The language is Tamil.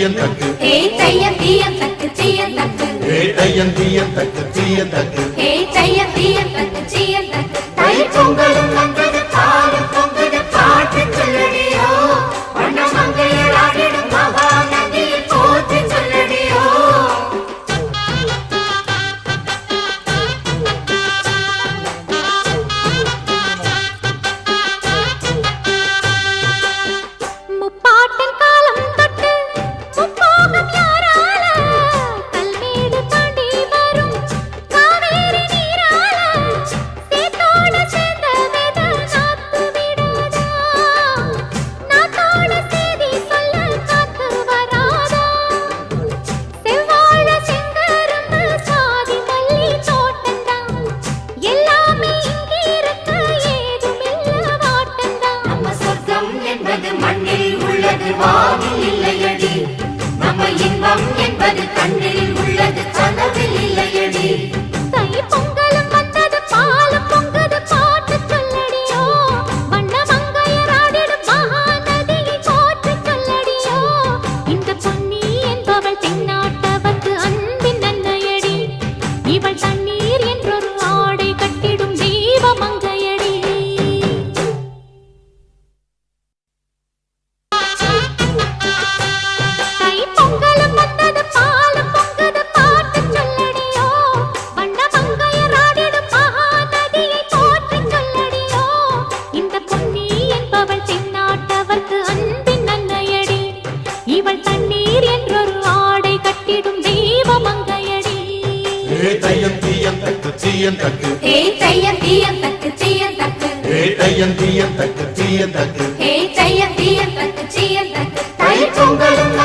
தீயன் தக்கு ஹே தையம் தீயம் தக்கு தீயன் தக்கு ஹே தையன் தீயன் தக்கு தீயன் தக்கு ஹே தையம் தீயம் தக்கு தீயன் தக்கு தை பொங்கலும் வந்தது பாலும் பொங்குது பாட்டு சொல்லடியோ வண்ண மங்கையர் ஆடிடும் மகா நதியை போற்றி சொல்லடியோ முப்பாட்டின் காலம் தொட்டு முப்போகம் யாரால கல்மேடு தாண்டி வரும் காவேரி நீரால சேத்தோட சேர்ந்த வேத நாத்து விடாதா நாத்தோட சேதி சொல்ல காத்து வராதா செவ்வாழ செங்கரும்பு சாதி மல்லி தோட்டந்தான் எல்லாமே இங்கிருக்க ஏதுமில்ல வாட்டந்தான் நம்ம சொர்க்கம் என்பது மண்ணில் உள்ளது வானில் இல்லையடி நம்ம இன்பம் என்பது கண்ணில் உள்ளது கனவில் இல்லையடி தை பொங்கலும் வந்தது பாலும் பொங்குது பாட்டு சொல்லடியோ வண்ண மங்கையர் ஆடிடும் மகா நதியை போற்றி சொல்லடியோ இந்த பொன்னி என்பவள் தென்னாட்டவர்க்கு அன்பின் அன்னையடி இவள் தண்ணீர் என்றொரு ஆடை கட்டிடும் தெய்வ மங்கையடி தை பொங்கலும் வந்தது பாலும் பொங்குது பாட்டு சொல்லடியோ வண்ண மங்கையர் ஆடிடும் மகா நதியை போற்றி சொல்லடியோ இந்த பொன்னி என்பவள் தென்னாட்டவர்க்கு அன்பின் அன்னையடி இவள் தண்ணீர் என்றொரு ஆடை கட்டிடும் தெய்வ மங்கையடி ஹே தையன் தீயன் தக்கு தீயன் தக்கு ஹே தையம் தீயம் தக்கு தீயன் தக்கு ஹே தையன் தீயன் தக்கு தீயன் தக்கு ஹே தையம் தீயம் தக்கு தீயன் தக்கு தை பொங்கலும்